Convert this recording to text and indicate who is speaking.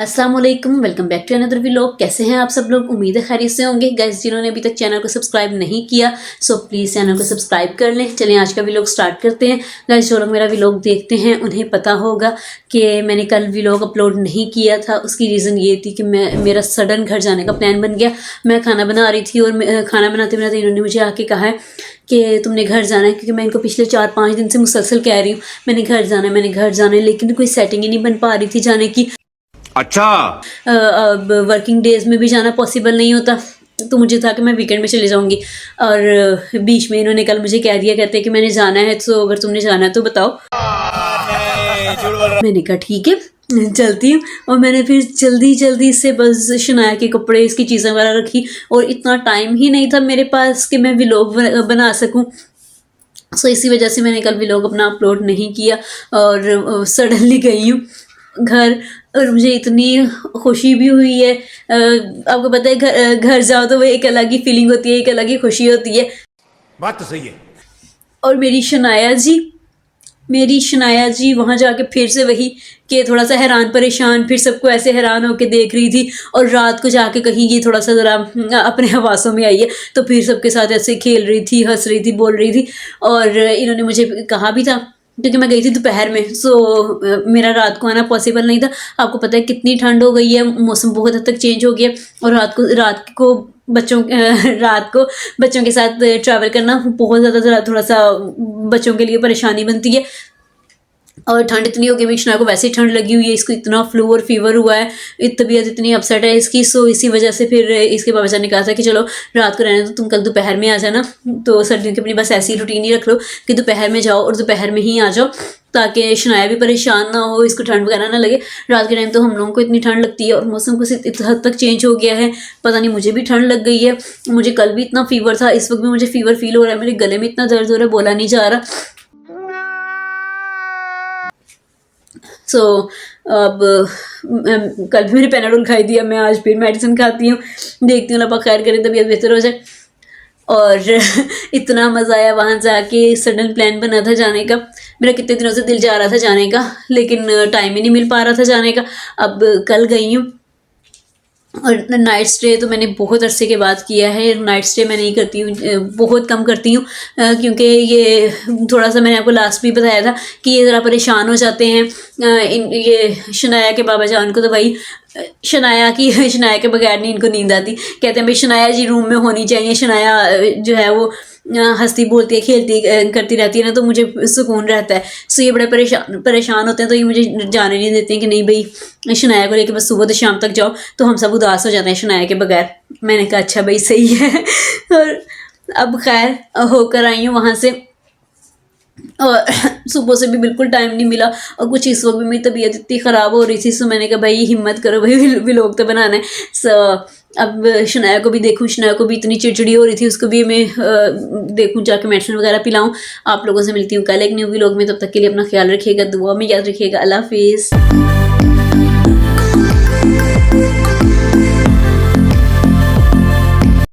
Speaker 1: अस्सलाम वालेकुम, welcome back to another vlog. कैसे हैं आप सब लोग? उम्मीद है खैरियत से होंगे। गाइस, जिन्होंने अभी तक चैनल को सब्सक्राइब नहीं किया सो प्लीज़ चैनल को सब्सक्राइब कर लें। चलें आज का व्लॉग स्टार्ट करते हैं। गाइस, जो लोग मेरा व्लॉग देखते हैं उन्हें पता होगा कि मैंने कल व्लॉग अपलोड नहीं किया था। उसकी रीज़न ये थी कि मेरा सडन घर जाने का प्लान बन गया। मैं खाना बना रही थी और खाना बनाते बनाते इन्होंने मुझे आके कहा है कि तुमने घर जाना है, क्योंकि मैं इनको पिछले 4-5 दिन से मुसलसल कह रही हूँ मैंने घर जाना है, मैंने घर जाना है, लेकिन कोई सेटिंग ही नहीं बन पा रही थी जाने की।
Speaker 2: अच्छा,
Speaker 1: अब वर्किंग डेज में भी जाना पॉसिबल नहीं होता, तो मुझे था कि मैं वीकेंड में चले जाऊंगी। और बीच में इन्होंने कल मुझे कह दिया, कहते हैं कि मैंने जाना है, तो अगर तुमने जाना है तो बताओ। मैंने कहा ठीक है चलती हूँ। और मैंने फिर जल्दी से बस शनाया के कपड़े, इसकी चीज़ें वगैरह रखी, और इतना टाइम ही नहीं था मेरे पास कि मैं व्लॉग बना सकूँ। सो इसी वजह से मैंने कल व्लॉग अपना अपलोड नहीं किया और सडनली गई हूँ घर। और मुझे इतनी खुशी भी हुई है। आपको पता है घर जाओ तो वो एक अलग ही फीलिंग होती है, एक अलग ही खुशी होती है।
Speaker 2: बात तो सही है।
Speaker 1: और मेरी शनाया जी वहाँ जाके फिर से वही कि थोड़ा सा हैरान परेशान, फिर सबको ऐसे हैरान होके देख रही थी। और रात को जाके कहीं ये थोड़ा सा ज़रा अपने हवासों में आई है, तो फिर सबके साथ ऐसे खेल रही थी, हंस रही थी, बोल रही थी। और इन्होंने मुझे कहा भी था, क्योंकि मैं गई थी दोपहर में, सो मेरा रात को आना पॉसिबल नहीं था। आपको पता है कितनी ठंड हो गई है, मौसम बहुत हद तक चेंज हो गया। और रात को बच्चों के साथ ट्रैवल करना बहुत ज़्यादा थोड़ा सा बच्चों के लिए परेशानी बनती है। और ठंड इतनी हो गई, मेरी शना को वैसे ही ठंड लगी हुई है, इसको इतना फ्लू और फीवर हुआ है, तबीयत इतनी अपसेट है इसकी। सो इसी वजह से फिर इसके बाबा जान ने कहा था कि चलो रात को रहने तो तुम कल दोपहर में आ जाना। तो सर्दियों की अपनी बस ऐसी रूटीन ही रख लो कि दोपहर में जाओ और दोपहर में ही आ जाओ, ताकि शनाया भी परेशान ना हो, इसको ठंड वगैरह ना लगे। रात के टाइम तो हम लोगों को इतनी ठंड लगती है और मौसम कुछ इस हद तक चेंज हो गया है, पता नहीं मुझे भी ठंड लग गई है। मुझे कल भी इतना फीवर था, इस वक्त भी मुझे फीवर फील हो रहा है, मेरे गले में इतना दर्द हो रहा है, बोला नहीं जा रहा। सो अब कल भी मैंने पेनाडोल खाई दिया, मैं आज फिर मेडिसिन खाती हूँ, देखती हूँ अल्लाह खैर करे तबीयत बेहतर हो जाए। और इतना मज़ा आया वहाँ जाके, सडन प्लान बना था जाने का। मेरा कितने दिनों से दिल जा रहा था जाने का, लेकिन टाइम ही नहीं मिल पा रहा था जाने का। अब कल गई हूँ। और नाइट स्टे तो मैंने बहुत अरसे के बाद किया है। नाइट स्टे मैं नहीं करती हूँ, बहुत कम करती हूँ, क्योंकि ये थोड़ा सा मैंने आपको लास्ट भी बताया था कि ये ज़रा परेशान हो जाते हैं। ये शनाया के बाबा जान को तो भाई शनाया के बगैर नहीं इनको नींद आती। कहते हैं भाई शनाया जी रूम में होनी चाहिए, शनाया जो है वो हंसती बोलती है, खेलती करती रहती है ना, तो मुझे सुकून रहता है। सो ये बड़े परेशान होते हैं, तो ये मुझे जाने नहीं देते हैं कि नहीं भाई शनाया को लेकर बस सुबह से शाम तक जाओ, तो हम सब उदास हो जाते हैं शनाया के बगैर। मैंने कहा अच्छा भाई सही है। और अब खैर होकर आई हूँ वहाँ से, और सुबह से भी बिल्कुल टाइम नहीं मिला, और कुछ इस वक्त भी मेरी तबीयत इतनी ख़राब हो रही थी। सो मैंने कहा भाई हिम्मत करो भाई, व्लॉग तो बनाना है। सो अब शनाया को भी देखूँ, शनाया को भी इतनी चिड़चिड़ी हो रही थी, उसको भी मैं देखूँ, जाके मेडिसिन वगैरह पिलाऊँ। आप लोगों से मिलती हूँ कल एक न्यू व्लॉग में, तब तक के लिए अपना ख्याल रखिएगा, दुआ में याद रखिएगा। अल्लाह हाफिज़।